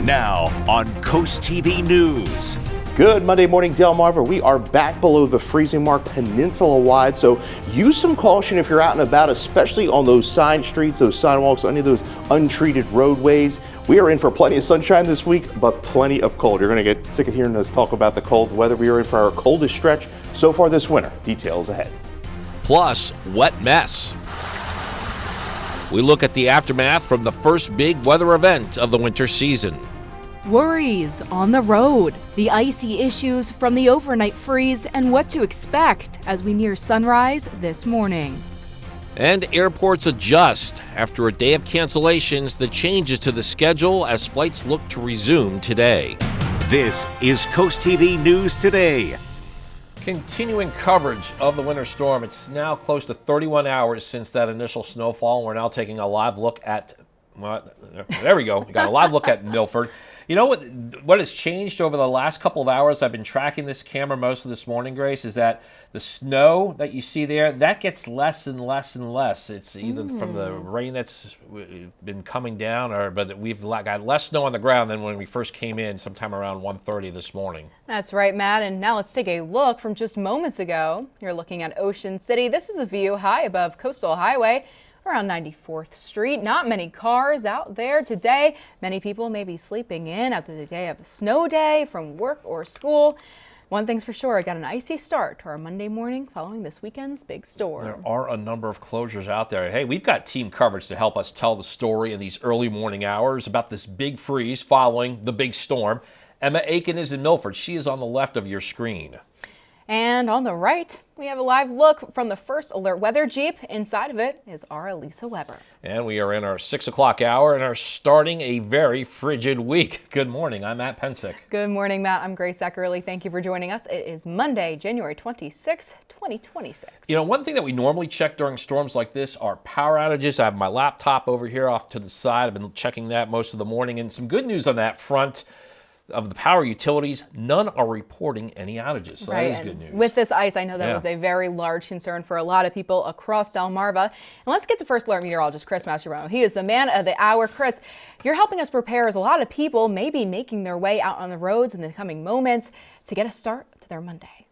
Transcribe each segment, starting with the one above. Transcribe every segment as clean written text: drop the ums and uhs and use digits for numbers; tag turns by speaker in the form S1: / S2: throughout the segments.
S1: Now on CoastTV News.
S2: Good Monday morning, Delmarva. We are back below the freezing mark peninsula-wide, so use some caution if you're out and about, especially on those side streets, those sidewalks, any of those untreated roadways. We are in for plenty of sunshine this week, but plenty of cold. You're going to get sick of hearing us talk about the cold weather. We are in for our coldest stretch so far this winter. Details ahead.
S3: Plus, wet mess. We look at the aftermath from the first big weather event of the winter season.
S4: Worries on the road, the icy issues from the overnight freeze, and what to expect as we near sunrise this morning.
S3: And airports adjust after a day of cancellations, the changes to the schedule as flights look to resume today.
S1: This is CoastTV News Today.
S3: Continuing coverage of the winter storm. It's now close to 31 hours since that initial snowfall. We're now taking a live look at, well, there we go. We got a live look at Milford. You know what has changed over the last couple of hours? I've been tracking this camera most of this morning, Grace, is that the snow that you see there, that gets less and less and less. It's either from the rain that's been coming down, but we've got less snow on the ground than when we first came in sometime around 1:30 this morning.
S5: That's right, Matt. And now let's take a look from just moments ago. You're looking at Ocean City. This is a view high above Coastal Highway around 94th Street. Not many cars out there today. Many people may be sleeping in after the day of a snow day from work or school. One thing's for sure, I got an icy start to our Monday morning following this weekend's big storm.
S3: There are a number of closures out there. Hey, we've got team coverage to help us tell the story in these early morning hours about this big freeze following the big storm. Emma Aiken is in Milford. She is on the left of your screen.
S5: And on the right, we have a live look from the first alert weather Jeep. Inside of it is our Elisa Weber.
S3: And we are in our 6 o'clock hour and are starting a very frigid week. Good morning. I'm Matt Pensick.
S5: Good morning, Matt. I'm Grace Eckerly. Thank you for joining us. It is Monday, January 26, 2026.
S3: You know, one thing that we normally check during storms like this are power outages. I have my laptop over here off to the side. I've been checking that most of the morning. And some good news on that front. Of the power utilities, none are reporting any outages. So
S5: right.
S3: That is good news.
S5: With this ice, I know that was a very large concern for a lot of people across Delmarva. And let's get to first alert meteorologist Chris Mascherano. He is the man of the hour. Chris, you're helping us prepare as a lot of people may be making their way out on the roads in the coming moments to get a start to their Monday.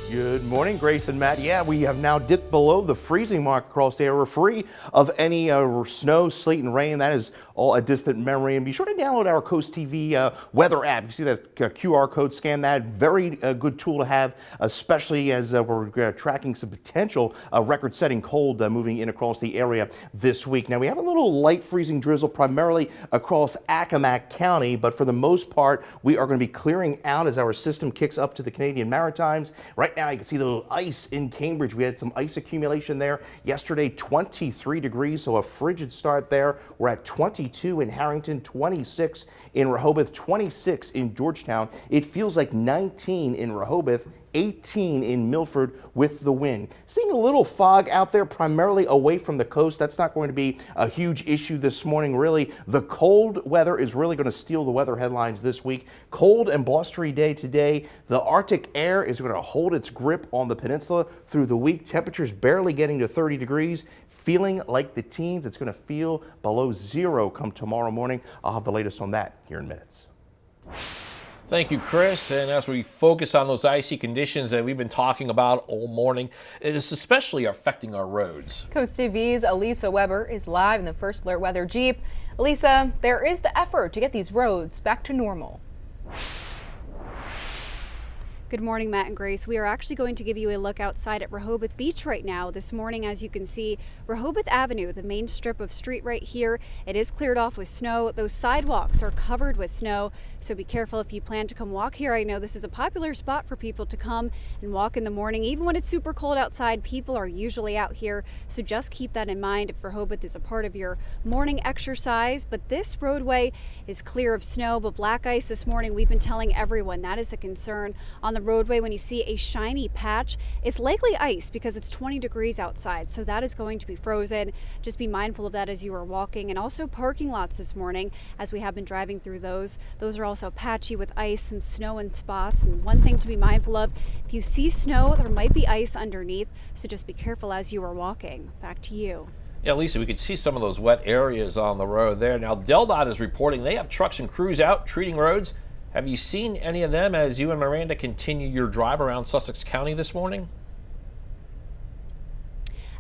S2: Good morning, Grace and Matt. Yeah, we have now dipped below the freezing mark across the area. We're free of any snow, sleet, and rain. That is all a distant memory. And be sure to download our Coast TV weather app. You see that QR code, scan that. Very good tool to have, especially as we're tracking some potential record-setting cold moving in across the area this week. Now, we have a little light freezing drizzle primarily across Accomack County, but for the most part, we are going to be clearing out as our system kicks up to the Canadian Maritimes. Right now, you can see the ice in Cambridge. We had some ice accumulation there yesterday, 23 degrees, so a frigid start there. We're at 22 in Harrington, 26 in Rehoboth, 26 in Georgetown. It feels like 19 in Rehoboth, 18 in Milford with the wind. Seeing a little fog out there, primarily away from the coast. That's not going to be a huge issue this morning, really. The cold weather is really going to steal the weather headlines this week. Cold and blustery day today. The Arctic air is going to hold its grip on the peninsula through the week. Temperatures barely getting to 30 degrees. Feeling like the teens. It's going to feel below zero come tomorrow morning. I'll have the latest on that here in minutes.
S3: Thank you, Chris. And as we focus on those icy conditions that we've been talking about all morning, it is especially affecting our roads.
S5: Coast TV's Elisa Weber is live in the first alert weather Jeep. Elisa, there is the effort to get these roads back to normal.
S6: Good morning, Matt and Grace. We are actually going to give you a look outside at Rehoboth Beach right now. This morning, as you can see, Rehoboth Avenue, the main strip of street right here, it is cleared off with snow. Those sidewalks are covered with snow, so be careful if you plan to come walk here. I know this is a popular spot for people to come and walk in the morning. Even when it's super cold outside, people are usually out here, so just keep that in mind if Rehoboth is a part of your morning exercise. But this roadway is clear of snow, but black ice this morning, we've been telling everyone that is a concern. On the roadway, when you see a shiny patch, it's likely ice because it's 20 degrees outside, so that is going to be frozen. Just be mindful of that as you are walking. And also parking lots this morning, as we have been driving through those are also patchy with ice, some snow in spots. And one thing to be mindful of, if you see snow, there might be ice underneath, so just be careful as you are walking. Back to you.
S3: Yeah, Lisa, we could see some of those wet areas on the road there. Now, DelDOT is reporting they have trucks and crews out treating roads. Have you seen any of them as you and Miranda continue your drive around Sussex County this morning?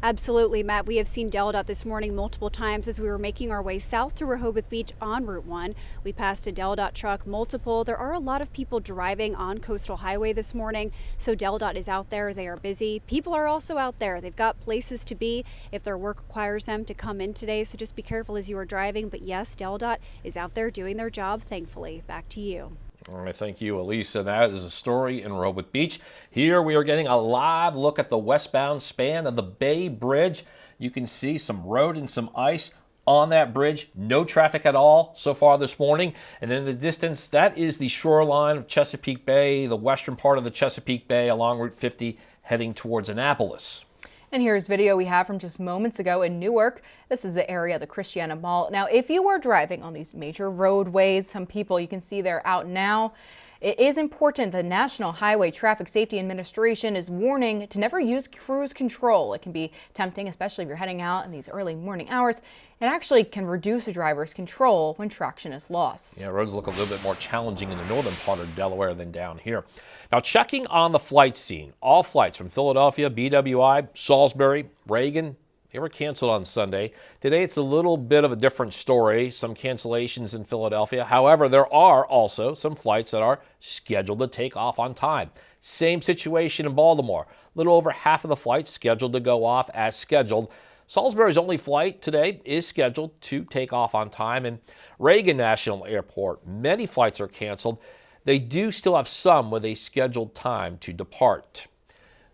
S6: Absolutely, Matt. We have seen DelDOT this morning multiple times as we were making our way south to Rehoboth Beach on Route 1. We passed a DelDOT truck, multiple. There are a lot of people driving on Coastal Highway this morning, so DelDOT is out there. They are busy. People are also out there. They've got places to be if their work requires them to come in today, so just be careful as you are driving. But yes, DelDOT is out there doing their job, thankfully. Back to you.
S3: All right, thank you, Elisa. That is a story in Rehoboth Beach. Here we are getting a live look at the westbound span of the Bay Bridge. You can see some road and some ice on that bridge. No traffic at all so far this morning. And in the distance, that is the shoreline of Chesapeake Bay, the western part of the Chesapeake Bay along Route 50 heading towards Annapolis.
S5: And here's video we have from just moments ago in Newark. This is the area of the Christiana Mall. Now, if you were driving on these major roadways, some people you can see they're out now. It is important the National Highway Traffic Safety Administration is warning to never use cruise control. It can be tempting, especially if you're heading out in these early morning hours. It actually can reduce a driver's control when traction is lost.
S3: Yeah, roads look a little bit more challenging in the northern part of Delaware than down here. Now, checking on the flight scene, all flights from Philadelphia, BWI, Salisbury, Reagan, they were canceled on Sunday. Today, it's a little bit of a different story. Some cancellations in Philadelphia. However, there are also some flights that are scheduled to take off on time. Same situation in Baltimore. A little over half of the flights scheduled to go off as scheduled. Salisbury's only flight today is scheduled to take off on time. And Reagan National Airport, many flights are canceled. They do still have some with a scheduled time to depart.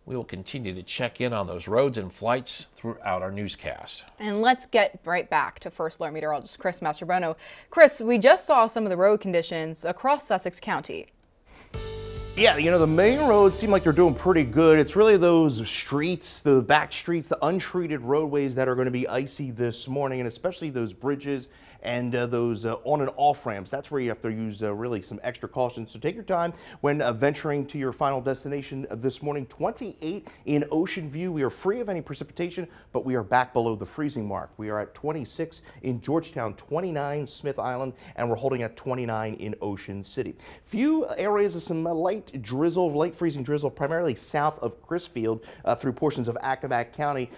S3: We will continue to check in on those roads and flights throughout our newscast.
S5: And let's get right back to First Alert Meteorologist Chris Mastrobono. Chris, we just saw some of the road conditions across Sussex County.
S2: Yeah, you know, the main roads seem like they're doing pretty good. It's really those streets, the back streets, the untreated roadways that are going to be icy this morning, and especially those bridges and those on and off ramps. That's where you have to use really some extra caution. So take your time when venturing to your final destination this morning. 28 in Ocean View. We are free of any precipitation, but we are back below the freezing mark. We are at 26 in Georgetown, 29 Smith Island, and we're holding at 29 in Ocean City. Few areas of some light drizzle, light freezing drizzle, primarily south of Crisfield through portions of Accomack County.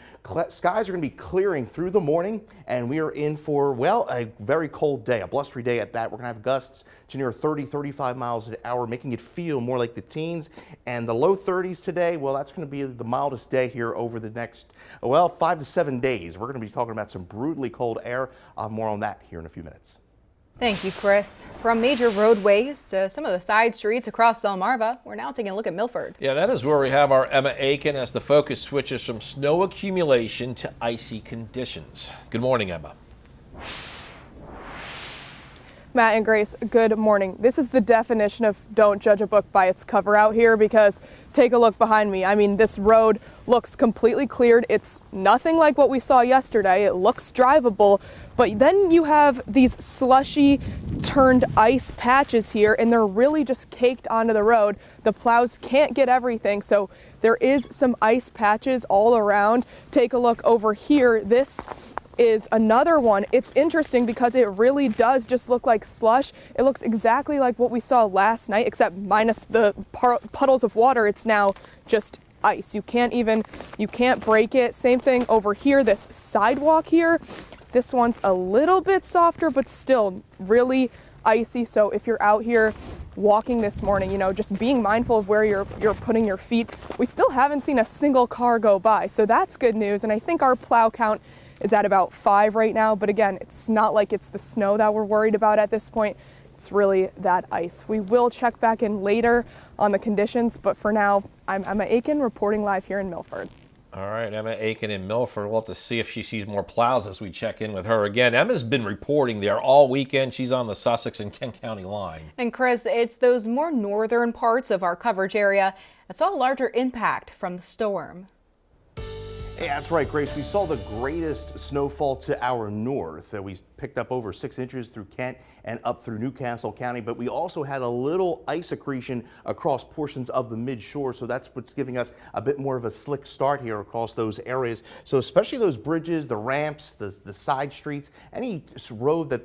S2: Skies are going to be clearing through the morning, and we are in for, well, a very cold day, a blustery day at that. We're going to have gusts to near 30, 35 miles an hour, making it feel more like the teens. And the low 30s today, well, that's going to be the mildest day here over the next, well, 5 to 7 days. We're going to be talking about some brutally cold air. More on that here in a few minutes.
S5: Thank you, Chris. From major roadways to some of the side streets across Delmarva, we're now taking a look at Milford.
S3: Yeah, that is where we have our Emma Aiken as the focus switches from snow accumulation to icy conditions. Good morning, Emma.
S7: Matt and Grace, good morning. This is the definition of don't judge a book by its cover out here, because take a look behind me. I mean, this road looks completely cleared. It's nothing like what we saw yesterday. It looks drivable, but then you have these slushy turned ice patches here, and they're really just caked onto the road. The plows can't get everything, so there is some ice patches all around. Take a look over here. This is another one. It's interesting because it really does just look like slush. It looks exactly like what we saw last night, except minus the puddles of water. It's now just ice. You can't break it. Same thing over here, this sidewalk here. This one's a little bit softer, but still really icy. So if you're out here walking this morning, you know, just being mindful of where you're putting your feet. We still haven't seen a single car go by, so that's good news. And I think our plow count is at about 5 right now, but again, it's not like it's the snow that we're worried about at this point. It's really that ice. We will check back in later on the conditions, but for now, I'm Emma Aiken reporting live here in Milford.
S3: All right, Emma Aiken in Milford. We'll have to see if she sees more plows as we check in with her again. Emma's been reporting there all weekend. She's on the Sussex and Kent County line.
S5: And Chris, it's those more northern parts of our coverage area that saw a larger impact from the storm.
S2: Yeah, that's right, Grace. We saw the greatest snowfall to our north. We picked up over 6 inches through Kent and up through Newcastle County, but we also had a little ice accretion across portions of the mid-shore, so that's what's giving us a bit more of a slick start here across those areas. So especially those bridges, the ramps, the side streets, any road that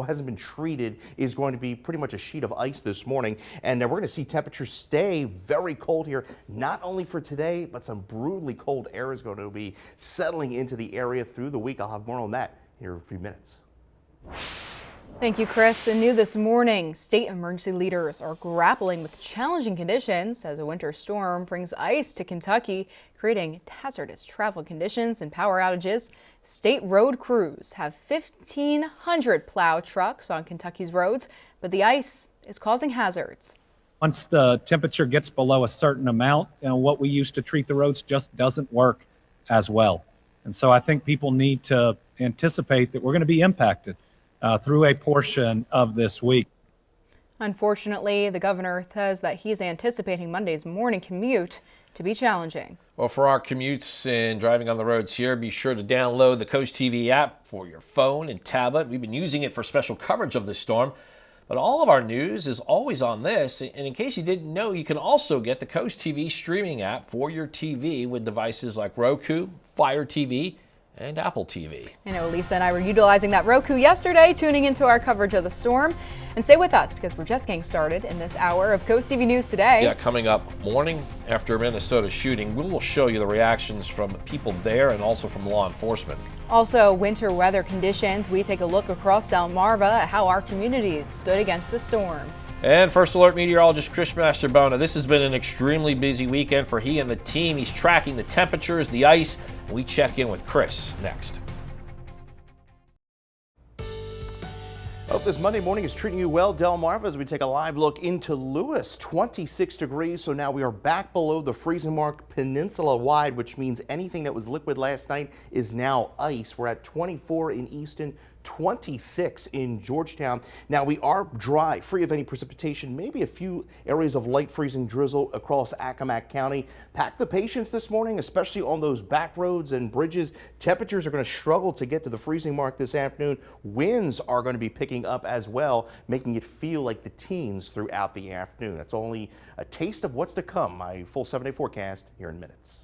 S2: hasn't been treated is going to be pretty much a sheet of ice this morning. And we're going to see temperatures stay very cold here, not only for today, but some brutally cold air is going to be settling into the area through the week. I'll have more on that here in a few minutes.
S5: Thank you, Chris. And new this morning, state emergency leaders are grappling with challenging conditions as a winter storm brings ice to Kentucky, creating hazardous travel conditions and power outages. State road crews have 1,500 plow trucks on Kentucky's roads, but the ice is causing hazards.
S8: Once the temperature gets below a certain amount, what we use to treat the roads just doesn't work as well. And so I think people need to anticipate that we're going to be impacted through a portion of this week.
S5: Unfortunately, the governor says that he's anticipating Monday's morning commute to be challenging.
S3: Well, for our commutes and driving on the roads here, be sure to download the CoastTV app for your phone and tablet. We've been using it for special coverage of this storm. But all of our news is always on this. And in case you didn't know, you can also get the CoastTV streaming app for your TV with devices like Roku, Fire TV, and Apple TV.
S5: I know Lisa and I were utilizing that Roku yesterday, tuning into our coverage of the storm. And stay with us because we're just getting started in this hour of CoastTV News Today.
S3: Yeah, coming up morning after Minnesota shooting, we will show you the reactions from people there and also from law enforcement.
S5: Also, winter weather conditions. We take a look across Delmarva at how our communities stood against the storm.
S3: And First Alert meteorologist Chris Masterbona. This has been an extremely busy weekend for he and the team. He's tracking the temperatures, the ice, and we check in with Chris next.
S2: Hope this Monday morning is treating you well, Delmarva, as we take a live look into Lewis. 26 degrees, so now we are back below the freezing mark peninsula-wide, which means anything that was liquid last night is now ice. We're at 24 in Easton, 26 in Georgetown. Now we are dry, free of any precipitation, maybe a few areas of light freezing drizzle across Accomack County. Pack the patience this morning, especially on those back roads and bridges. Temperatures are going to struggle to get to the freezing mark this afternoon. Winds are going to be picking up as well, making it feel like the teens throughout the afternoon. That's only a taste of what's to come. My full 7-day forecast here in minutes.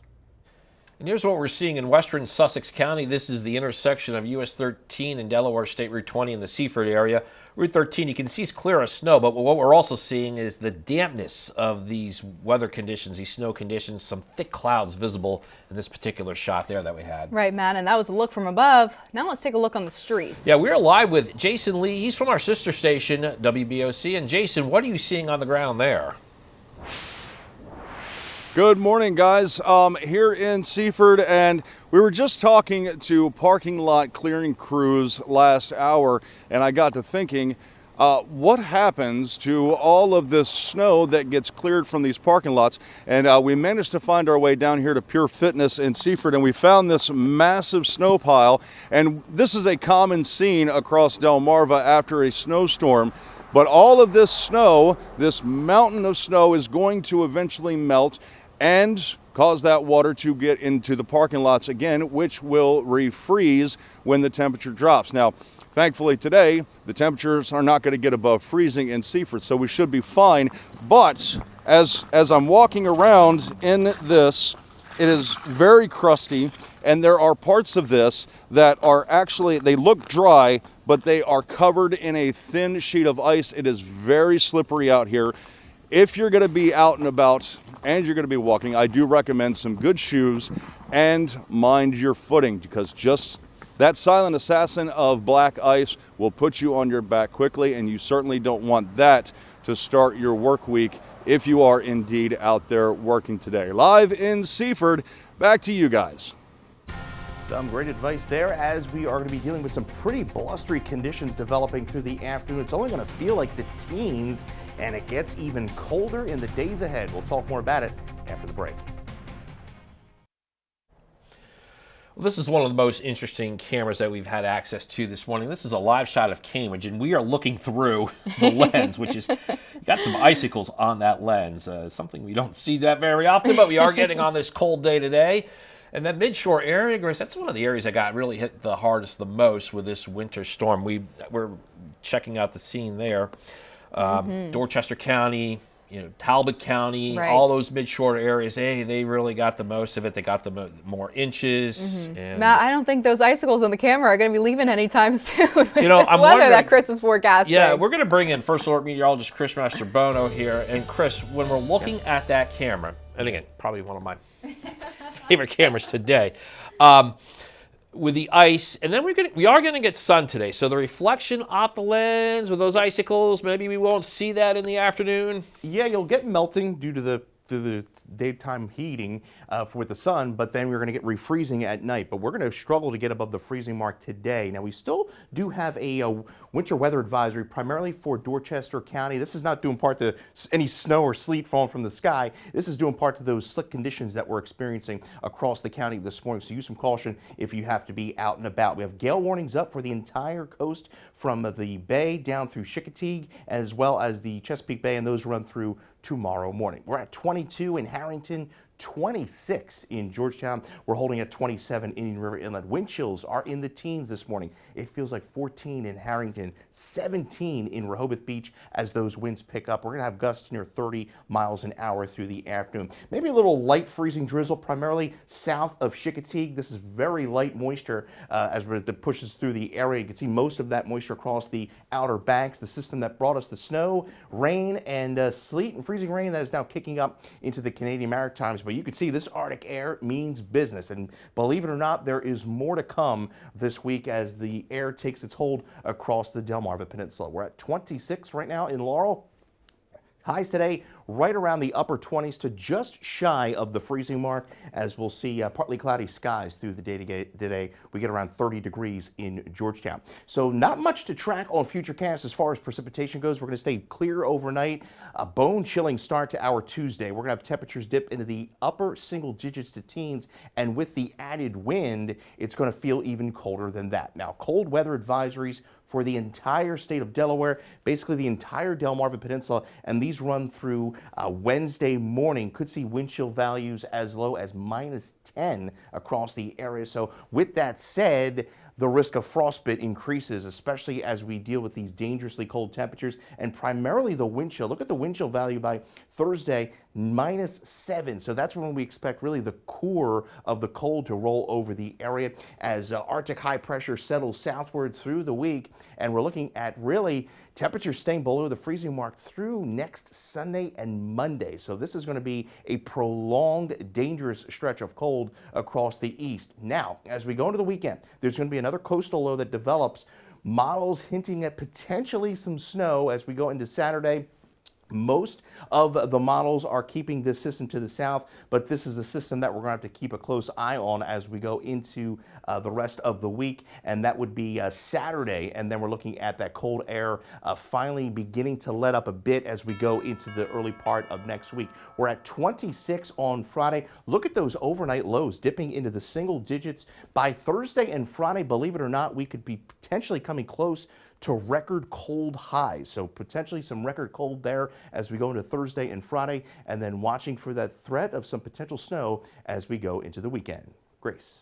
S3: And here's what we're seeing in western Sussex County. This is the intersection of US 13 and Delaware State Route 20 in the Seaford area. Route 13, you can see is clear of snow, but what we're also seeing is the dampness of these weather conditions, these snow conditions, some thick clouds visible in this particular shot there that we had.
S5: Right, Matt, and that was a look from above. Now let's take a look on the streets.
S3: Yeah, we're live with Jason Lee. He's from our sister station, WBOC. And Jason, what are you seeing on the ground there?
S9: Good morning, guys. Here in Seaford, and we were just talking to parking lot clearing crews last hour, and I got to thinking, what happens to all of this snow that gets cleared from these parking lots? And we managed to find our way down here to Pure Fitness in Seaford, and we found this massive snow pile, and this is a common scene across Delmarva after a snowstorm. But all of this snow, this mountain of snow, is going to eventually melt and cause that water to get into the parking lots again, which will refreeze when the temperature drops. Now, thankfully today, the temperatures are not going to get above freezing in Seaford, so we should be fine. But as I'm walking around in this, it is very crusty, and there are parts of this that are actually, they look dry, but they are covered in a thin sheet of ice. It is very slippery out here. If you're going to be out and about and you're going to be walking, I do recommend some good shoes and mind your footing, because just that silent assassin of black ice will put you on your back quickly, and you certainly don't want that to start your work week if you are indeed out there working today. Live in Seaford, back to you guys.
S2: Some great advice there, as we are going to be dealing with some pretty blustery conditions developing through the afternoon. It's only going to feel like the teens, and it gets even colder in the days ahead. We'll talk more about it after the break.
S3: Well, this is one of the most interesting cameras that we've had access to this morning. This is a live shot of Cambridge, and we are looking through the lens, which is got some icicles on that lens. Something we don't see that very often, but we are getting on this cold day today. And that midshore area, Grace, that's one of the areas that got really hit the hardest, the most with this winter storm. We're checking out the scene there. Dorchester County, Talbot County, all those midshore areas, they really got the most of it. They got the more inches. And
S5: Matt, I don't think those icicles on the camera are going to be leaving anytime soon with this
S3: I'm
S5: weather that Chris is forecasting.
S3: Yeah, we're going to bring in First Alert meteorologist Chris Mastrobono here. And Chris, when we're looking at that camera, and again, probably one of my favorite cameras today, with the ice, and then we are going to get sun today. So the reflection off the lens with those icicles, maybe we won't see that in the afternoon.
S2: Yeah, you'll get melting due to the daytime heating with the sun, but then we're going to get refreezing at night. But we're going to struggle to get above the freezing mark today. Now, we still do have a winter weather advisory primarily for Dorchester County. This is not due in part to any snow or sleet falling from the sky. This is due in part to those slick conditions that we're experiencing across the county this morning. So use some caution if you have to be out and about. We have gale warnings up for the entire coast from the bay down through Chickatee, as well as the Chesapeake Bay, and those run through tomorrow morning. We're at 22 in Harrington, 26 in Georgetown. We're holding at 27 Indian River Inlet. Wind chills are in the teens this morning. It feels like 14 in Harrington, 17 in Rehoboth Beach as those winds pick up. We're going to have gusts near 30 miles an hour through the afternoon. Maybe a little light freezing drizzle, primarily south of Chickatee. This is very light moisture as it pushes through the area. You can see most of that moisture across the Outer Banks, the system that brought us the snow, rain, and sleet and freezing rain that is now kicking up into the Canadian Maritimes. But you can see this Arctic air means business, and believe it or not, there is more to come this week as the air takes its hold across the Delmarva Peninsula. We're at 26 right now in Laurel. Highs today right around the upper 20s to just shy of the freezing mark, as we'll see partly cloudy skies through the day today. We get around 30 degrees in Georgetown. So not much to track on Futurecast as far as precipitation goes. We're going to stay clear overnight. A bone-chilling start to our Tuesday. We're going to have temperatures dip into the upper single digits to teens, and with the added wind, it's going to feel even colder than that. Now, cold weather advisories for the entire state of Delaware, basically the entire Delmarva Peninsula, and these run through Wednesday morning. Could see wind chill values as low as -10 across the area. So with that said, the risk of frostbite increases, especially as we deal with these dangerously cold temperatures and primarily the wind chill. Look at the wind chill value by Thursday, -7. So that's when we expect really the core of the cold to roll over the area as Arctic high pressure settles southward through the week. And we're looking at really temperatures staying below the freezing mark through next Sunday and Monday. So this is going to be a prolonged, dangerous stretch of cold across the east. Now, as we go into the weekend, there's going to be another coastal low that develops, models hinting at potentially some snow as we go into Saturday. Most of the models are keeping this system to the south, but this is a system that we're going to have to keep a close eye on as we go into the rest of the week, and that would be Saturday. And then we're looking at that cold air finally beginning to let up a bit as we go into the early part of next week. We're at 26 on Friday. Look at those overnight lows dipping into the single digits. By Thursday and Friday, believe it or not, we could be potentially coming close to record cold highs. So potentially some record cold there as we go into Thursday and Friday, and then watching for that threat of some potential snow as we go into the weekend. Grace.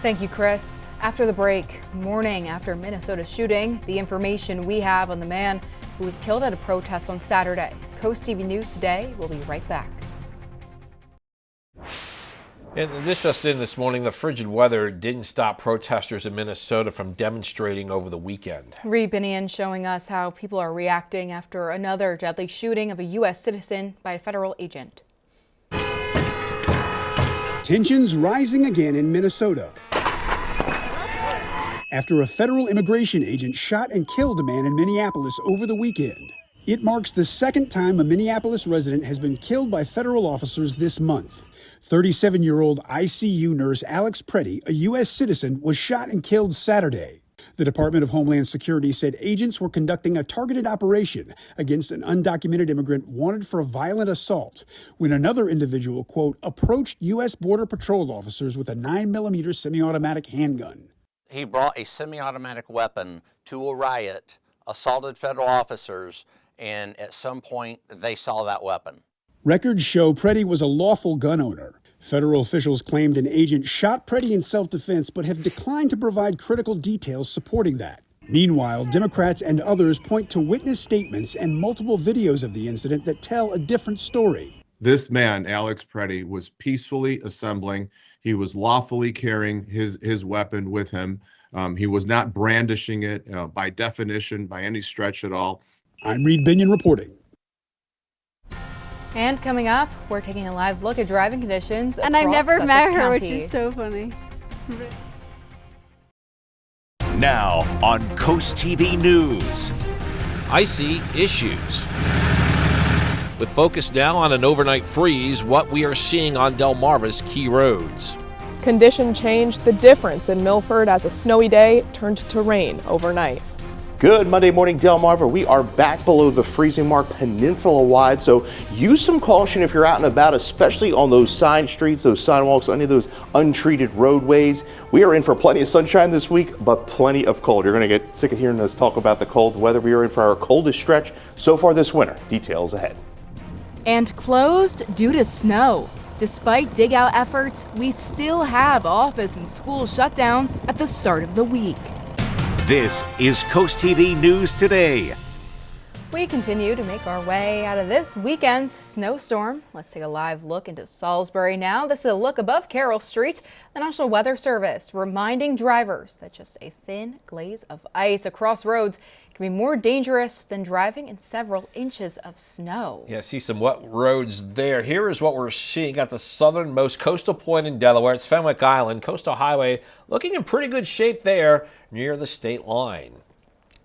S5: Thank you, Chris. After the break, morning after Minnesota shooting, the information we have on the man who was killed at a protest on Saturday. Coast TV News Today. We'll be right back.
S3: And this just in this morning, the frigid weather didn't stop protesters in Minnesota from demonstrating over the weekend.
S5: Reed Binion showing us how people are reacting after another deadly shooting of a U.S. citizen by a federal agent.
S10: Tensions rising again in Minnesota after a federal immigration agent shot and killed a man in Minneapolis over the weekend. It marks the second time a Minneapolis resident has been killed by federal officers this month. 37-year-old ICU nurse Alex Preddy, a U.S. citizen, was shot and killed Saturday. The Department of Homeland Security said agents were conducting a targeted operation against an undocumented immigrant wanted for a violent assault when another individual, quote, approached U.S. Border Patrol officers with a 9mm semi-automatic handgun.
S11: He brought a semi-automatic weapon to a riot, assaulted federal officers, and at some point they saw that weapon.
S10: Records show Preddy was a lawful gun owner. Federal officials claimed an agent shot Preddy in self-defense, but have declined to provide critical details supporting that. Meanwhile, Democrats and others point to witness statements and multiple videos of the incident that tell a different story.
S12: This man, Alex Preddy, was peacefully assembling. He was lawfully carrying his weapon with him. He was not brandishing it by definition, by any stretch at all.
S10: I'm Reed Binion reporting.
S5: And coming up, we're taking a live look at driving conditions
S6: And I've
S5: across
S6: never
S5: Sussex
S6: met her,
S5: County.
S6: which is so funny.
S1: Now on Coast TV News.
S3: Icy issues. With focus now on an overnight freeze, what we are seeing on Delmarva's key roads.
S7: Condition change, the difference in Milford as a snowy day turned to rain overnight.
S2: Good Monday morning, Delmarva. We are back below the freezing mark peninsula-wide, so use some caution if you're out and about, especially on those side streets, those sidewalks, any of those untreated roadways. We are in for plenty of sunshine this week, but plenty of cold. You're going to get sick of hearing us talk about the cold weather. We are in for our coldest stretch so far this winter. Details ahead.
S4: And closed due to snow. Despite dig-out efforts, we still have office and school shutdowns at the start of the week.
S1: This is Coast TV News Today.
S5: We continue to make our way out of this weekend's snowstorm. Let's take a live look into Salisbury now. This is a look above Carroll Street. The National Weather Service reminding drivers that just a thin glaze of ice across roads can be more dangerous than driving in several inches of snow.
S3: Yeah, see some wet roads there. Here is what we're seeing at the southernmost coastal point in Delaware. It's Fenwick Island. Coastal Highway looking in pretty good shape there near the state line.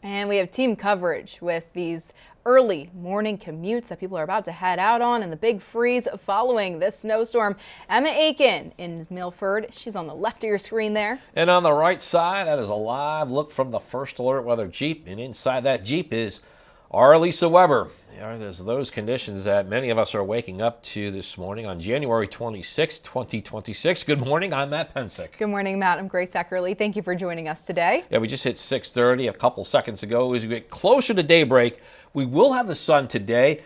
S5: And we have team coverage with these early morning commutes that people are about to head out on and the big freeze following this snowstorm. Emma Aiken in Milford. She's on the left of your screen there.
S3: And on the right side, that is a live look from the First Alert Weather Jeep. And inside that Jeep is our Lisa Weber. There's those conditions that many of us are waking up to this morning on January 26, 2026. Good morning, I'm Matt Pensick.
S5: Good morning, Matt. I'm Grace Eckerly. Thank you for joining us today.
S3: Yeah, we just hit 6:30 a couple seconds ago. As we get closer to daybreak, we will have the sun today,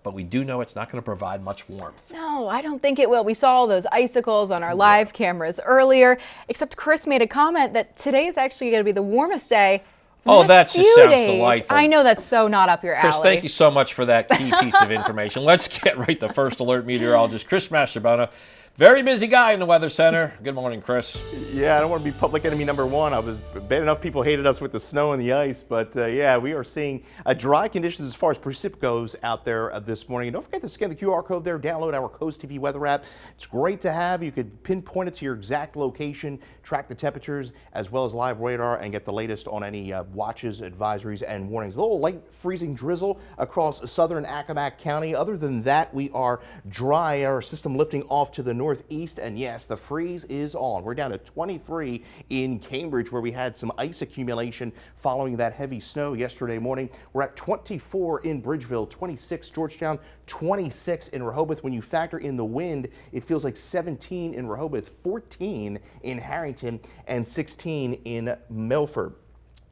S3: but we do know it's not going to provide much warmth.
S5: No, I don't think it will. We saw those icicles on our live cameras earlier, except Chris made a comment that today is actually going to be the warmest day.
S3: Oh, that just sounds delightful.
S5: I know that's so not up your alley.
S3: Chris, thank you so much for that key piece of information. Let's get right to First Alert meteorologist Chris Mastrobono. Very busy guy in the Weather Center. Good morning, Chris.
S2: Yeah, I don't want to be public enemy number one. I was bad enough people hated us with the snow and the ice, but yeah, we are seeing dry conditions as far as precip goes out there this morning. And don't forget to scan the QR code there, download our Coast TV weather app. It's great to have. You could pinpoint it to your exact location, track the temperatures as well as live radar, and get the latest on any watches, advisories, and warnings. A little light freezing drizzle across southern Accomack County. Other than that, we are dry. Our system lifting off to the northeast, and yes, the freeze is on. We're down to 23 in Cambridge, where we had some ice accumulation following that heavy snow yesterday morning. We're at 24 in Bridgeville, 26 Georgetown, 26 in Rehoboth. When you factor in the wind, it feels like 17 in Rehoboth, 14 in Harrington, and 16 in Milford.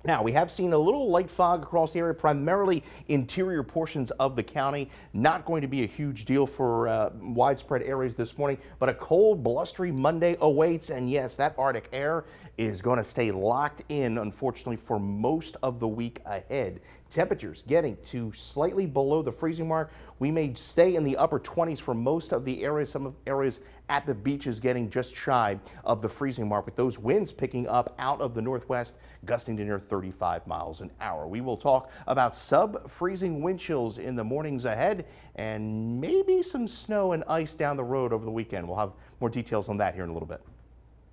S2: Now, we have seen a little light fog across the area, primarily interior portions of the county. Not going to be a huge deal for widespread areas this morning, but a cold, blustery Monday awaits. And yes, that Arctic air is going to stay locked in, unfortunately, for most of the week ahead. Temperatures getting to slightly below the freezing mark. We may stay in the upper 20s for most of the areas. Some areas at the beaches getting just shy of the freezing mark, with those winds picking up out of the northwest, gusting to near 35 miles an hour. We will talk about sub-freezing wind chills in the mornings ahead, and maybe some snow and ice down the road over the weekend. We'll have more details on that here in a little bit.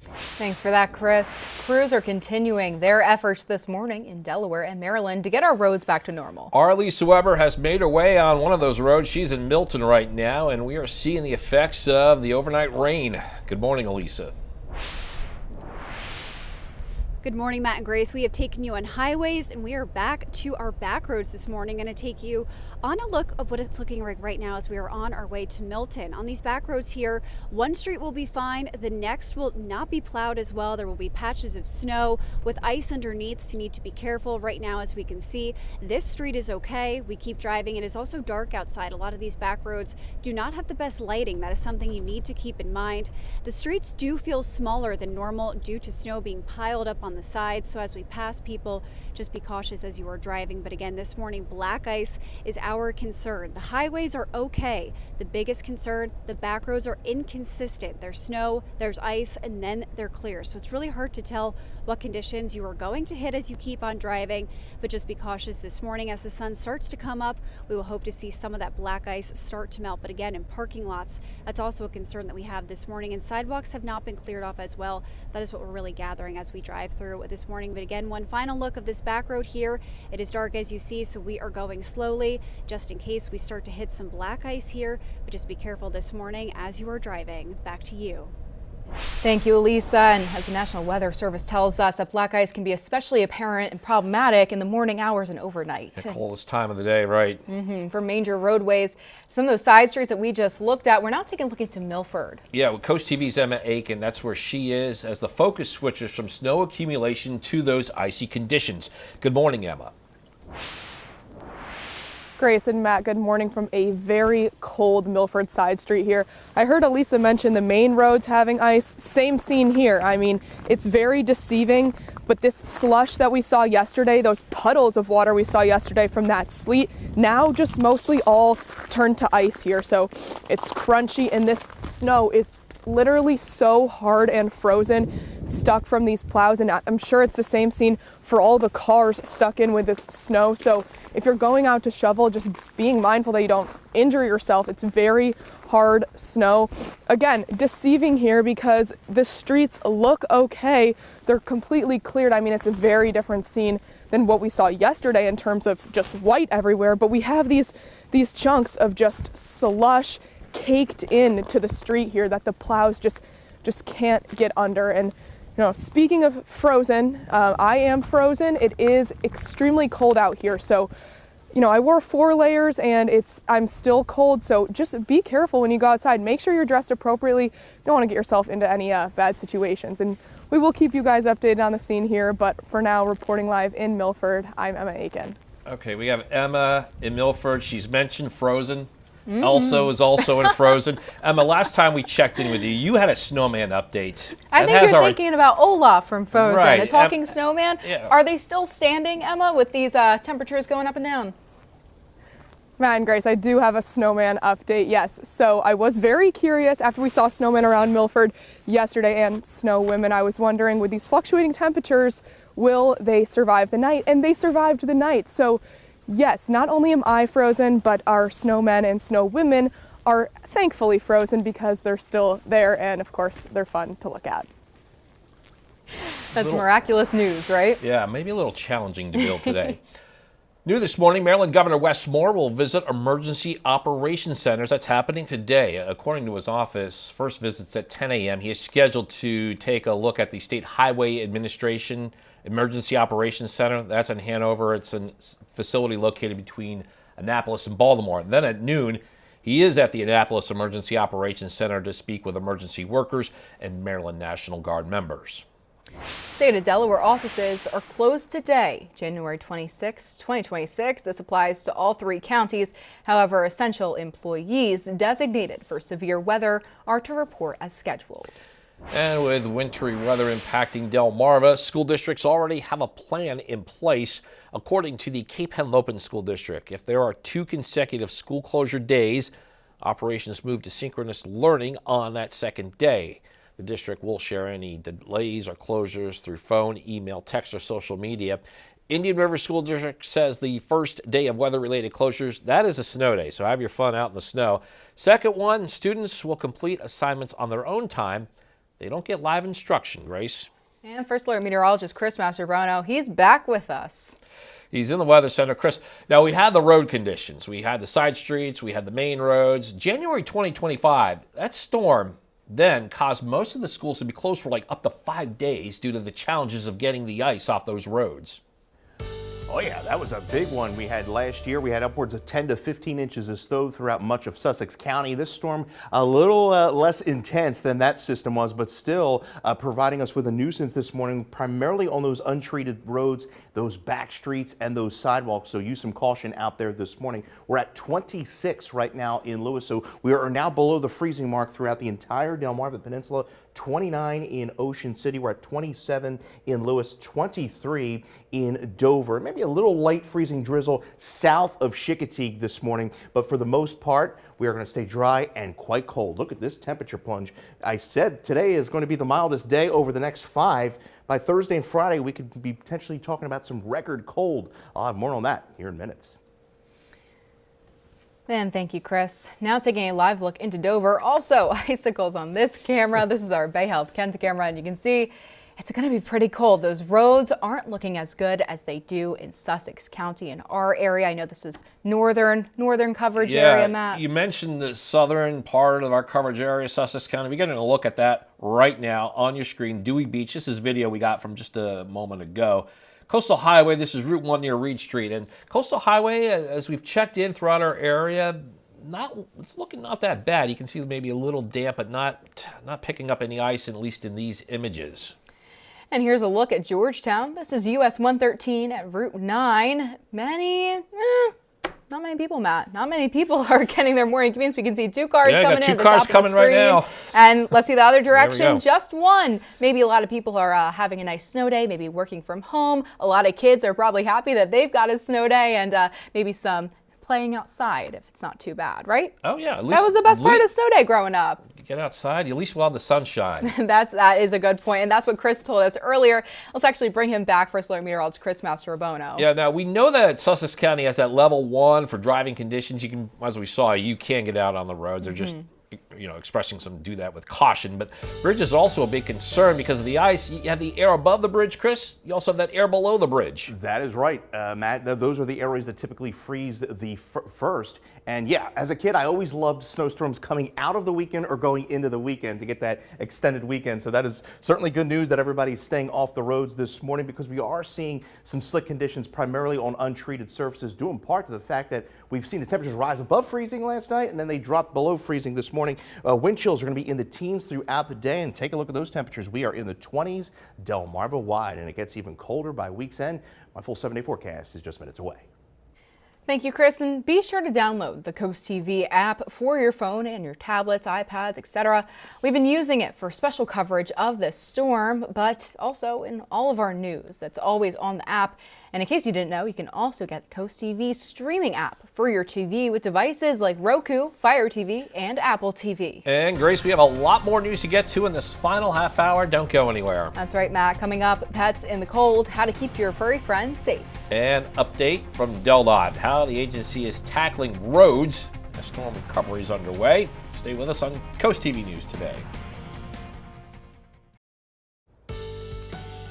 S5: Thanks for that, Chris. Crews are continuing their efforts this morning in Delaware and Maryland to get our roads back to normal.
S3: Our Lisa Weber has made her way on one of those roads. She's in Milton right now, and we are seeing the effects of the overnight rain. Good morning, Elisa.
S6: Good morning, Matt and Grace. We have taken you on highways and we are back to our back roads this morning. Going to take you on a look of what it's looking like right now as we are on our way to Milton. On these back roads here, one street will be fine. The next will not be plowed as well. There will be patches of snow with ice underneath, so you need to be careful. Right now, as we can see, this street is okay. We keep driving. It is also dark outside. A lot of these back roads do not have the best lighting. That is something you need to keep in mind. The streets do feel smaller than normal due to snow being piled up on the side. So as we pass people, just be cautious as you are driving. But again, this morning, black ice is our concern. The highways are okay. The biggest concern, the back roads are inconsistent. There's snow, there's ice, and then they're clear. So it's really hard to tell what conditions you are going to hit as you keep on driving. But just be cautious this morning. As the sun starts to come up, we will hope to see some of that black ice start to melt. But again, in parking lots, that's also a concern that we have this morning. And sidewalks have not been cleared off as well. That is what we're really gathering as we drive through this morning. But again, one final look of this back road here. It is dark as you see, so we are going slowly just in case we start to hit some black ice here. But just be careful this morning as you are driving. Back to you.
S5: Thank you, Elisa. And as the National Weather Service tells us, that black ice can be especially apparent and problematic in the morning hours and overnight.
S3: The coldest time of the day, right?
S5: For major roadways, some of those side streets that we just looked at, we're now taking a look into Milford.
S3: Yeah, with Coast TV's Emma Aiken, that's where she is as the focus switches from snow accumulation to those icy conditions. Good morning, Emma.
S7: Grace and Matt, good morning from a very cold Milford side street here. I heard Elisa mention the main roads having ice. Same scene here. I mean, it's very deceiving, but this slush that we saw yesterday, those puddles of water we saw yesterday from that sleet, now just mostly all turned to ice here. So it's crunchy, and this snow is literally so hard and frozen, stuck from these plows, and I'm sure it's the same scene for all the cars stuck in with this snow. So if you're going out to shovel, just being mindful that you don't injure yourself. It's very hard snow. Again, deceiving here because the streets look okay. They're completely cleared. I mean, it's a very different scene than what we saw yesterday in terms of just white everywhere, but we have these chunks of just slush caked into the street here that the plows just can't get under. And speaking of frozen, I am frozen. It is extremely cold out here, so I wore 4 layers and I'm still cold, so just be careful when you go outside. Make sure you're dressed appropriately. You don't want to get yourself into any bad situations, and we will keep you guys updated on the scene here. But for now, reporting live in Milford, I'm Emma Aiken.
S3: Okay, we have Emma in Milford. She's mentioned frozen. Elsa is also in Frozen. Emma, last time we checked in with you, you had a snowman update.
S5: I think you're thinking about Olaf from Frozen,
S3: right.
S5: the talking snowman.
S3: Yeah.
S5: Are they still standing, Emma, with these temperatures going up and down?
S7: Matt and Grace, I do have a snowman update, yes. So I was very curious after we saw snowmen around Milford yesterday and snow women. I was wondering, with these fluctuating temperatures, will they survive the night? And they survived the night. So yes, not only am I frozen, but our snowmen and snow women are thankfully frozen because they're still there, and of course they're fun to look at.
S5: That's miraculous news, right?
S3: Yeah, maybe a little challenging to build today. New this morning, Maryland Governor Wes Moore will visit emergency operations centers. That's happening today. According to his office, first visit's at 10 a.m. He is scheduled to take a look at the State Highway Administration Emergency Operations Center. That's in Hanover. It's a facility located between Annapolis and Baltimore. And then at noon, he is at the Annapolis Emergency Operations Center to speak with emergency workers and Maryland National Guard members.
S5: State of Delaware offices are closed today, January 26, 2026. This applies to all 3 counties. However, essential employees designated for severe weather are to report as scheduled.
S3: And with wintry weather impacting Delmarva, school districts already have a plan in place. According to the Cape Henlopen School District, if there are 2 consecutive school closure days, operations move to synchronous learning on that second day. The district will share any delays or closures through phone, email, text, or social media. Indian River School District says the first day of weather-related closures, that is a snow day, so have your fun out in the snow. Second one, students will complete assignments on their own time. They don't get live instruction, Grace.
S5: And First Alert meteorologist Chris Masterbrono, he's back with us.
S3: He's in the Weather Center. Chris, now we had the road conditions. We had the side streets. We had the main roads. January 2025, that storm, then caused most of the schools to be closed for like up to 5 days due to the challenges of getting the ice off those roads.
S2: Oh yeah, that was a big one we had last year. We had upwards of 10 to 15 inches of snow throughout much of Sussex County. This storm a little less intense than that system was, but still providing us with a nuisance this morning, primarily on those untreated roads, those back streets and those sidewalks. So use some caution out there this morning. We're at 26 right now in Lewis, so we are now below the freezing mark throughout the entire Delmarva Peninsula. 29 in Ocean City. We're at 27 in Lewis, 23 in Dover. Maybe a little light freezing drizzle south of Chincoteague this morning, but for the most part, we are going to stay dry and quite cold. Look at this temperature plunge. I said today is going to be the mildest day over the next 5. By Thursday and Friday, we could be potentially talking about some record cold. I'll have more on that here in minutes.
S5: And thank you, Chris. Now taking a live look into Dover. Also, icicles on this camera. This is our Bay Health Kent camera, and you can see it's going to be pretty cold. Those roads aren't looking as good as they do in Sussex County in our area. I know this is northern coverage area, Matt.
S3: You mentioned the southern part of our coverage area, Sussex County. We're getting a look at that right now on your screen. Dewey Beach. This is video we got from just a moment ago. Coastal Highway, this is Route 1 near Reed Street. And Coastal Highway, as we've checked in throughout our area, it's looking not that bad. You can see maybe a little damp, but not picking up any ice, at least in these images.
S5: And here's a look at Georgetown. This is US 113 at Route 9. Not many people, Matt. Not many people are getting their morning commutes. We can see 2 cars coming in.
S3: Two cars coming right now.
S5: And let's see the other direction. Just one. Maybe a lot of people are having a nice snow day, maybe working from home. A lot of kids are probably happy that they've got a snow day, and maybe some playing outside if it's not too bad, right?
S3: Oh yeah,
S5: that was the best part of snow day growing up.
S3: Get outside, at least we'll have the sunshine.
S5: That is a good point, and that's what Chris told us earlier. Let's actually bring him back. First alert meteorologist Chris Mastrobono.
S3: Yeah, now we know that Sussex County has that level 1 for driving conditions. You can, as we saw, you can get out on the roads. They're just expressing some do that with caution. But bridge is also a big concern because of the ice. You have the air above the bridge, Chris. You also have that air below the bridge.
S2: That is right, Matt. Those are the areas that typically freeze the first. And yeah, as a kid, I always loved snowstorms coming out of the weekend or going into the weekend to get that extended weekend. So that is certainly good news that everybody's staying off the roads this morning, because we are seeing some slick conditions primarily on untreated surfaces, due in part to the fact that we've seen the temperatures rise above freezing last night and then they dropped below freezing this morning. Wind chills are going to be in the teens throughout the day, and take a look at those temperatures. We are in the 20s Delmarva wide, and it gets even colder by week's end. My full 7-day forecast is just minutes away.
S5: Thank you, Chris, and be sure to download the CoastTV app for your phone and your tablets, iPads, etc. We've been using it for special coverage of this storm, but also in all of our news. That's always on the app. And in case you didn't know, you can also get CoastTV's streaming app for your TV with devices like Roku, Fire TV, and Apple TV.
S3: And Grace, we have a lot more news to get to in this final half hour. Don't go anywhere.
S5: That's right, Matt. Coming up, pets in the cold, how to keep your furry friends safe.
S3: And update from DelDOT, how the agency is tackling roads as storm recovery is underway. Stay with us on CoastTV News today.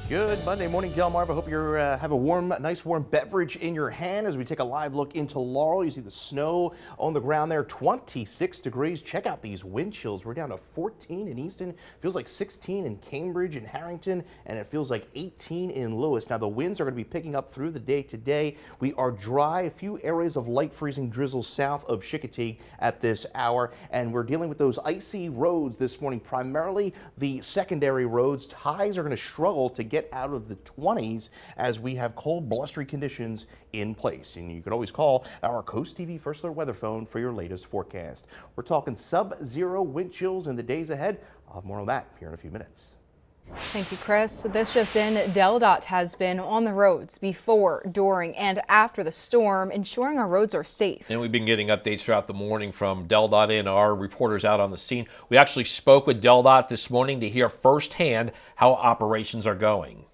S2: Good Monday morning, Delmarva. Hope you have a nice warm beverage in your hand as we take a live look into Laurel. You see the snow on the ground there, 26 degrees. Check out these wind chills. We're down to 14 in Easton. Feels like 16 in Cambridge and Harrington, and it feels like 18 in Lewis. Now the winds are going to be picking up through the day today. We are dry. A few areas of light freezing drizzle south of Chincoteague at this hour, and we're dealing with those icy roads this morning, primarily the secondary roads. Highs are going to struggle to get out of the 20s as we have cold, blustery conditions in place. And you can always call our CoastTV First Alert weather phone for your latest forecast. We're talking sub-zero wind chills in the days ahead. I'll have more on that here in a few minutes.
S5: Thank you, Chris. This just in, DelDOT has been on the roads before, during, and after the storm, ensuring our roads are safe.
S3: And we've been getting updates throughout the morning from DelDOT and our reporters out on the scene. We actually spoke with DelDOT this morning to hear firsthand how operations are going.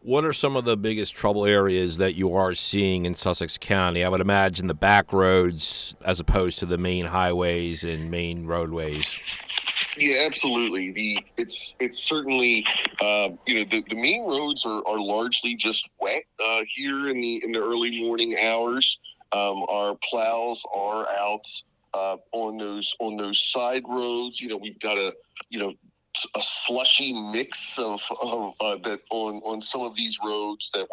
S3: What are some of the biggest trouble areas that you are seeing in Sussex County? I would imagine the back roads as opposed to the main highways and main roadways.
S13: Yeah, absolutely. It's certainly the main roads are largely just wet here in the early morning hours. Our plows are out on those side roads. We've got a slushy mix of that on some of these roads that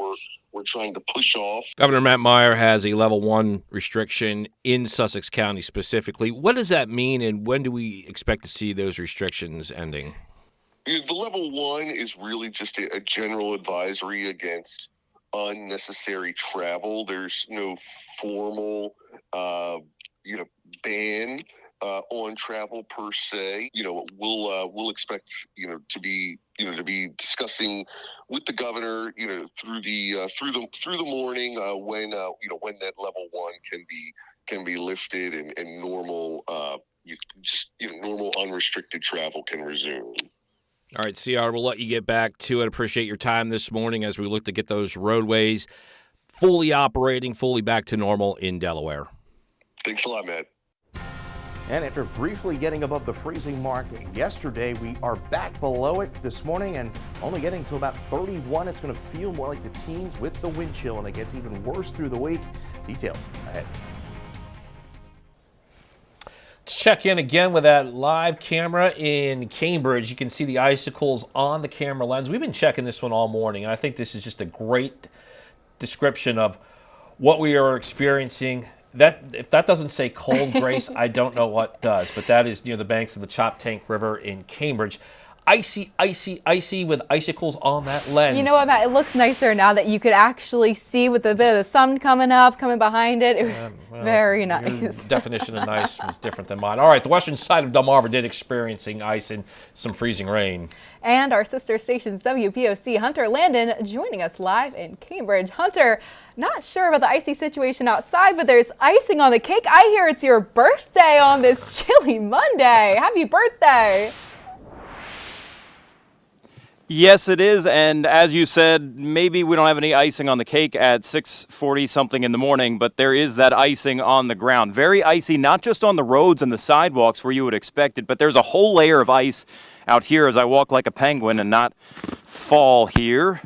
S13: we're trying to push off.
S3: Governor Matt Meyer has a level 1 restriction in Sussex County specifically. What does that mean, and when do we expect to see those restrictions ending?
S13: The level 1 is really just a general advisory against unnecessary travel. There's no formal, ban on travel per se. We'll expect to be discussing with the governor through the morning when that level 1 can be lifted and normal normal unrestricted travel can resume.
S3: All right, CR, we'll let you get back to it. Appreciate your time this morning as we look to get those roadways fully operating, fully back to normal in Delaware.
S13: Thanks a lot, Matt.
S2: And after briefly getting above the freezing mark yesterday, we are back below it this morning and only getting to about 31. It's going to feel more like the teens with the wind chill, and it gets even worse through the week. Details ahead.
S3: Let's check in again with that live camera in Cambridge. You can see the icicles on the camera lens. We've been checking this one all morning, and I think this is just a great description of what we are experiencing. That if that doesn't say cold, Grace, I don't know what does. But that is near the banks of the Choptank River in Cambridge. Icy, icy, icy with icicles on that lens.
S5: You know what, Matt? It looks nicer now that you could actually see with a bit of the sun coming behind it. It was very nice.
S3: Your definition of nice was different than mine. All right, the western side of Delmarva did experiencing ice and some freezing rain.
S5: And our sister station's WPOC Hunter Landon joining us live in Cambridge. Hunter, not sure about the icy situation outside, but there's icing on the cake. I hear it's your birthday on this chilly Monday. Happy birthday.
S14: Yes, it is, and as you said, maybe we don't have any icing on the cake at 6:40 something in the morning, but there is that icing on the ground. Very icy, not just on the roads and the sidewalks where you would expect it, but there's a whole layer of ice out here as I walk like a penguin and not fall here.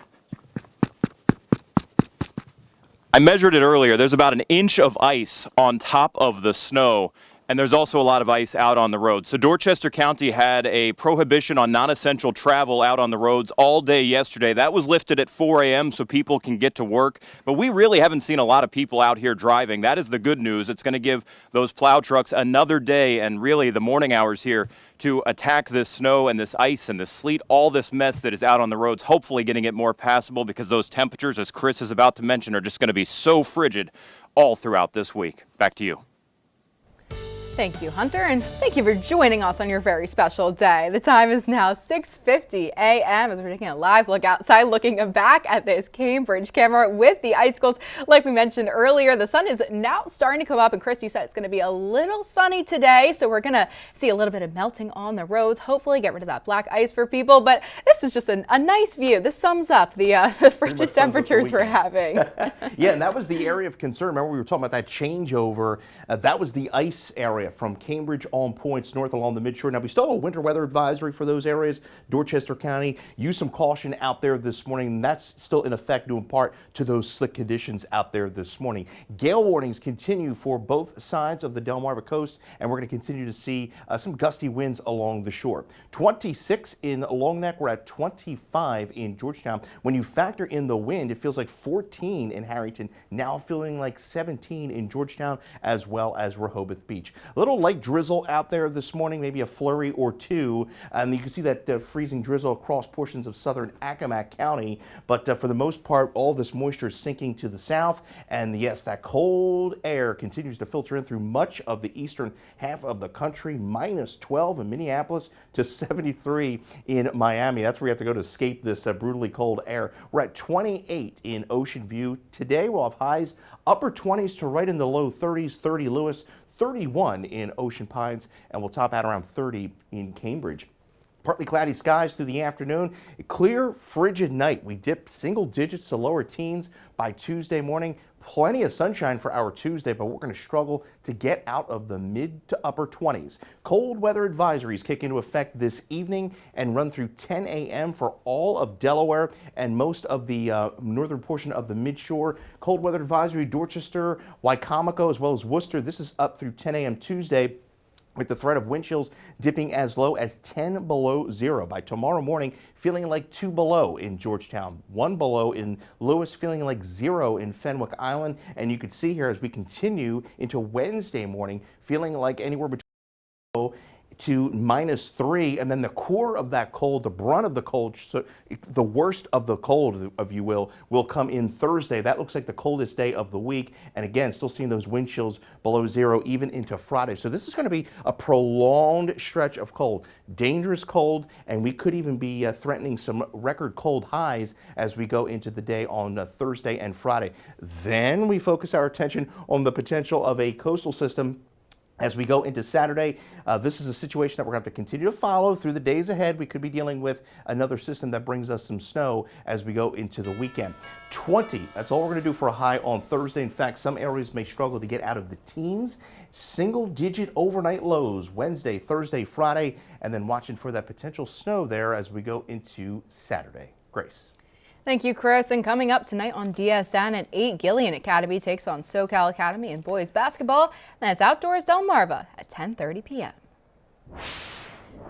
S14: I measured it earlier. There's about an inch of ice on top of the snow. And there's also a lot of ice out on the road. So Dorchester County had a prohibition on non-essential travel out on the roads all day yesterday. That was lifted at 4 a.m. so people can get to work. But we really haven't seen a lot of people out here driving. That is the good news. It's going to give those plow trucks another day and really the morning hours here to attack this snow and this ice and this sleet, all this mess that is out on the roads, hopefully getting it more passable because those temperatures, as Chris is about to mention, are just going to be so frigid all throughout this week. Back to you.
S5: Thank you, Hunter, and thank you for joining us on your very special day. The time is now 6:50 a.m. as we're taking a live look outside, looking back at this Cambridge camera with the icicles. Like we mentioned earlier, the sun is now starting to come up, and Chris, you said it's going to be a little sunny today, so we're going to see a little bit of melting on the roads, hopefully get rid of that black ice for people, but this is just a nice view. This sums up the frigid temperatures we're having.
S2: Yeah, and that was the area of concern. Remember, we were talking about that changeover. That was the ice area from Cambridge on points north along the midshore. Now, we still have a winter weather advisory for those areas. Dorchester County, use some caution out there this morning. And that's still in effect due in part to those slick conditions out there this morning. Gale warnings continue for both sides of the Delmarva coast, and we're going to continue to see some gusty winds along the shore. 26 in Long Neck. We're at 25 in Georgetown. When you factor in the wind, it feels like 14 in Harrington, now feeling like 17 in Georgetown, as well as Rehoboth Beach. A little light drizzle out there this morning, maybe a flurry or two, and you can see that freezing drizzle across portions of southern Accomack County, but for the most part, all this moisture is sinking to the south, and yes, that cold air continues to filter in through much of the eastern half of the country. Minus 12 in Minneapolis to 73 in Miami. That's where you have to go to escape this brutally cold air. We're at 28 in Ocean View. Today we'll have highs upper 20s to right in the low 30s, 30 Lewis, 31 in Ocean Pines, and we'll top out around 30 in Cambridge. Partly cloudy skies through the afternoon. A clear, frigid night. We dip single digits to lower teens by Tuesday morning. Plenty of sunshine for our Tuesday, but we're going to struggle to get out of the mid to upper 20s. Cold weather advisories kick into effect this evening and run through 10 a.m. for all of Delaware and most of the northern portion of the midshore. Cold weather advisory, Dorchester, Wycomico, as well as Worcester. This is up through 10 a.m. Tuesday, with the threat of wind chills dipping as low as 10 below zero. By tomorrow morning, feeling like 2 below in Georgetown, 1 below in Lewis, feeling like 0 in Fenwick Island. And you can see here as we continue into Wednesday morning, feeling like anywhere between to -3, and then the core of that cold, the brunt of the cold, so the worst of the cold, if you will come in Thursday. That looks like the coldest day of the week, and again, still seeing those wind chills below 0 even into Friday. So this is going to be a prolonged stretch of cold, dangerous cold, and we could even be threatening some record cold highs as we go into the day on Thursday and Friday. Then we focus our attention on the potential of a coastal system as we go into Saturday. This is a situation that we're going to have to continue to follow through the days ahead. We could be dealing with another system that brings us some snow as we go into the weekend. 20, that's all we're going to do for a high on Thursday. In fact, some areas may struggle to get out of the teens. Single-digit overnight lows Wednesday, Thursday, Friday, and then watching for that potential snow there as we go into Saturday. Grace.
S5: Thank you, Chris. And coming up tonight on DSN at 8, Gillian Academy takes on SoCal Academy in boys basketball. That's outdoors Delmarva at 10:30 p.m.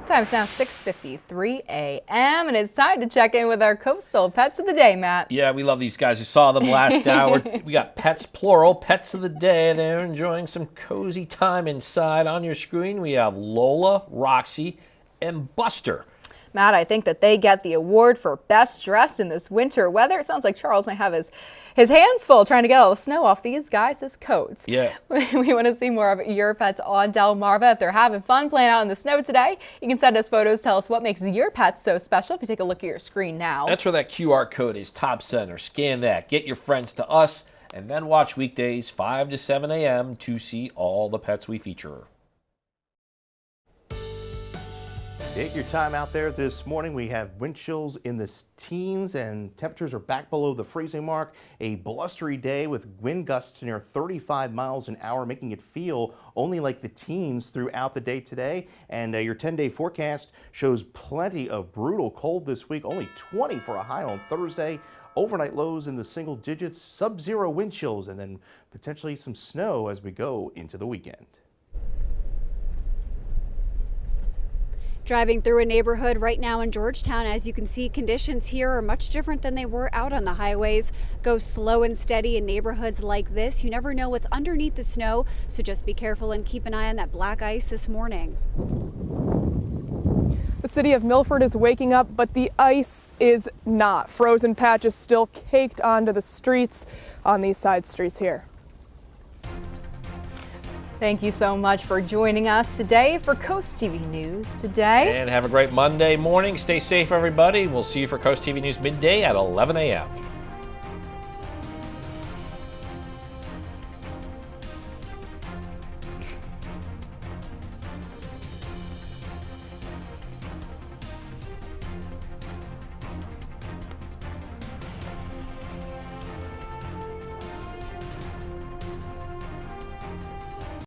S5: Time's now 6:53 a.m. and it's time to check in with our coastal pets of the day, Matt.
S3: Yeah, we love these guys. We saw them last hour. We got pets, plural, pets of the day. They're enjoying some cozy time inside. On your screen, we have Lola, Roxy, and Buster.
S5: Matt, I think that they get the award for best dressed in this winter weather. It sounds like Charles might have his hands full trying to get all the snow off these guys' coats.
S3: Yeah.
S5: We want to see more of your pets on Delmarva. If they're having fun playing out in the snow today, you can send us photos. Tell us what makes your pets so special if you take a look at your screen now.
S3: That's where that QR code is, top center. Scan that. Get your friends to us, and then watch weekdays 5 to 7 a.m. to see all the pets we feature.
S2: Take your time out there this morning. We have wind chills in the teens and temperatures are back below the freezing mark. A blustery day with wind gusts near 35 miles an hour, making it feel only like the teens throughout the day today. And your 10-day forecast shows plenty of brutal cold this week. Only 20 for a high on Thursday. Overnight lows in the single digits, sub-zero wind chills, and then potentially some snow as we go into the weekend.
S6: Driving through a neighborhood right now in Georgetown, as you can see, conditions here are much different than they were out on the highways. Go slow and steady in neighborhoods like this. You never know what's underneath the snow, so just be careful and keep an eye on that black ice this morning.
S7: The city of Milford is waking up, but the ice is not. Frozen patches still caked onto the streets on these side streets here.
S5: Thank you so much for joining us today for Coast TV News Today.
S3: And have a great Monday morning. Stay safe, everybody. We'll see you for Coast TV News midday at 11 a.m.